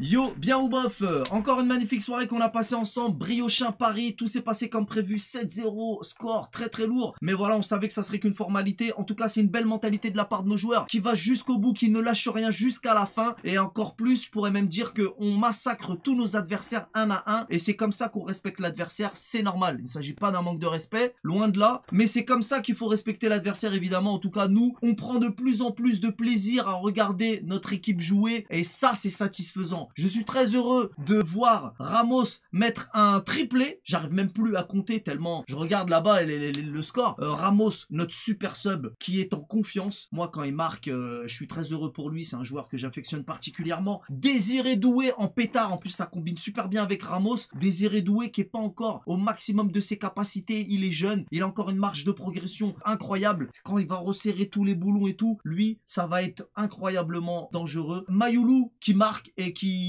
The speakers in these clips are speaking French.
Yo, bien ou bof, encore une magnifique soirée qu'on a passée ensemble, Briochin Paris, tout s'est passé comme prévu, 7-0, score très très lourd, mais voilà, on savait que ça serait qu'une formalité, en tout cas c'est une belle mentalité de la part de nos joueurs, qui va jusqu'au bout, qui ne lâche rien jusqu'à la fin, et encore plus, je pourrais même dire qu'on massacre tous nos adversaires un à un, et c'est comme ça qu'on respecte l'adversaire, c'est normal, il ne s'agit pas d'un manque de respect, loin de là, mais c'est comme ça qu'il faut respecter l'adversaire évidemment, en tout cas nous, on prend de plus en plus de plaisir à regarder notre équipe jouer, et ça c'est satisfaisant. Je suis très heureux de voir Ramos mettre un triplé. J'arrive même plus à compter tellement je regarde là-bas le score. Ramos, notre super sub qui est en confiance. Moi, quand il marque, je suis très heureux pour lui. C'est un joueur que j'affectionne particulièrement. Désiré Doué en pétard. En plus, ça combine super bien avec Ramos. Désiré Doué qui est pas encore au maximum de ses capacités. Il est jeune. Il a encore une marge de progression incroyable. Quand il va resserrer tous les boulons et tout, lui, ça va être incroyablement dangereux. Mayoulou qui marque et qui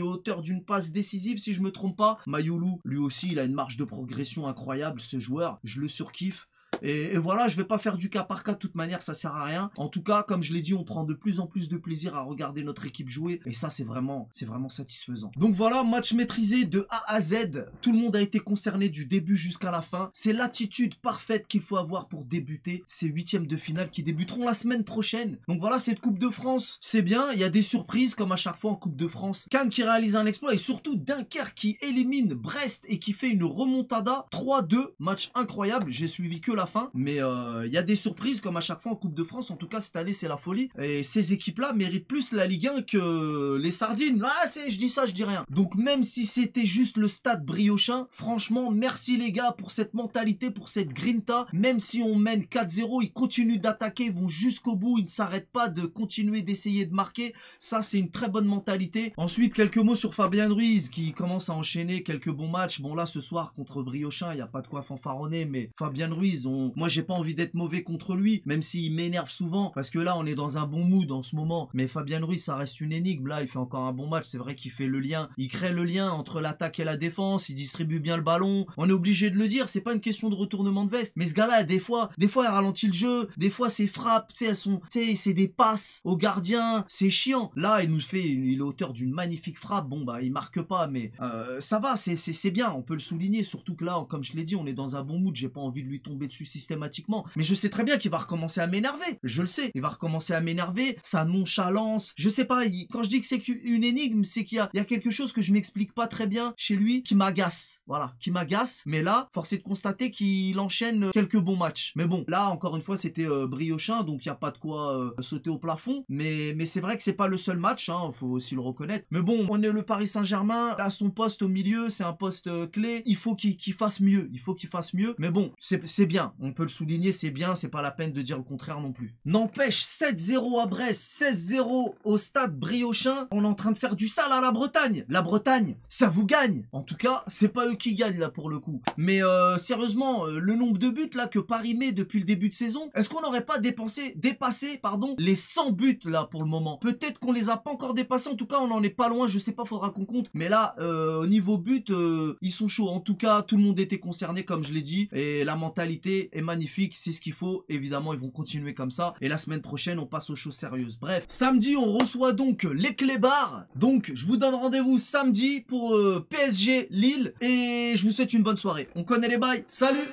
auteur d'une passe décisive si je me trompe pas. Mayoulou, lui aussi, il a une marge de progression incroyable, ce joueur, je le surkiffe. Et voilà, je vais pas faire du cas par cas, de toute manière ça sert à rien. En tout cas, comme je l'ai dit, on prend de plus en plus de plaisir à regarder notre équipe jouer. Et ça c'est vraiment satisfaisant. Donc voilà, match maîtrisé de A à Z. Tout le monde a été concerné du début jusqu'à la fin. C'est l'attitude parfaite qu'il faut avoir pour débuter ces huitièmes de finale qui débuteront la semaine prochaine. Donc voilà, cette Coupe de France, c'est bien. Il y a des surprises comme à chaque fois en Coupe de France. Cannes qui réalise un exploit et surtout Dunkerque qui élimine Brest et qui fait une remontada 3-2. Match incroyable, j'ai suivi que la fin, mais il y a des surprises comme à chaque fois en Coupe de France. En tout cas cette année c'est la folie et ces équipes là méritent plus la Ligue 1 que les sardines. Ah je dis ça, je dis rien. Donc même si c'était juste le stade briochin, franchement merci les gars pour cette mentalité, pour cette grinta. Même si on mène 4-0, ils continuent d'attaquer, ils vont jusqu'au bout, ils ne s'arrêtent pas de continuer d'essayer de marquer. Ça c'est une très bonne mentalité. Ensuite quelques mots sur Fabien Ruiz qui commence à enchaîner quelques bons matchs. Bon là ce soir contre Briochin il n'y a pas de quoi fanfaronner, mais Fabien Ruiz, moi j'ai pas envie d'être mauvais contre lui, même s'il m'énerve souvent, parce que là on est dans un bon mood en ce moment, mais Fabien Ruiz ça reste une énigme. Là il fait encore un bon match, c'est vrai qu'il fait le lien, il crée le lien entre l'attaque et la défense, il distribue bien le ballon, on est obligé de le dire, c'est pas une question de retournement de veste, mais ce gars là des fois il ralentit le jeu, des fois ses frappes, tu sais, elles sont, tu sais, c'est des passes au gardien, c'est chiant. Là il est auteur d'une magnifique frappe, bon bah il marque pas, mais ça va, c'est bien, on peut le souligner, surtout que là comme je l'ai dit on est dans un bon mood, j'ai pas envie de lui tomber dessus systématiquement, mais je sais très bien qu'il va recommencer à m'énerver, je le sais, il va recommencer à m'énerver, sa nonchalance, je sais pas, quand je dis que c'est une énigme, c'est qu'il y a quelque chose que je m'explique pas très bien chez lui, qui m'agace, voilà, qui m'agace, mais là, force est de constater qu'il enchaîne quelques bons matchs, mais bon, là, encore une fois, c'était Briochin, donc il n'y a pas de quoi sauter au plafond, mais c'est vrai que c'est pas le seul match, hein, faut aussi le reconnaître, mais bon, on est le Paris Saint-Germain, là, son poste au milieu, c'est un poste clé, il faut qu'il fasse mieux, mais bon, c'est bien, on peut le souligner, c'est bien, c'est pas la peine de dire le contraire non plus. N'empêche, 7-0 à Brest, 16-0 au stade Briochin, on est en train de faire du sale à la Bretagne. La Bretagne, ça vous gagne. En tout cas, c'est pas eux qui gagnent là pour le coup. Mais sérieusement, le nombre de buts là que Paris met depuis le début de saison, est-ce qu'on n'aurait pas dépassé les 100 buts là pour le moment? Peut-être qu'on les a pas encore dépassés, en tout cas on en est pas loin, je sais pas, faudra qu'on compte. Mais là, au niveau but, ils sont chauds. En tout cas, tout le monde était concerné comme je l'ai dit, et la mentalité est magnifique, c'est ce qu'il faut. Évidemment, ils vont continuer comme ça. Et la semaine prochaine, on passe aux choses sérieuses. Bref, samedi, on reçoit donc les clébards. Donc, je vous donne rendez-vous samedi pour PSG Lille. Et je vous souhaite une bonne soirée. On connaît les bails. Salut!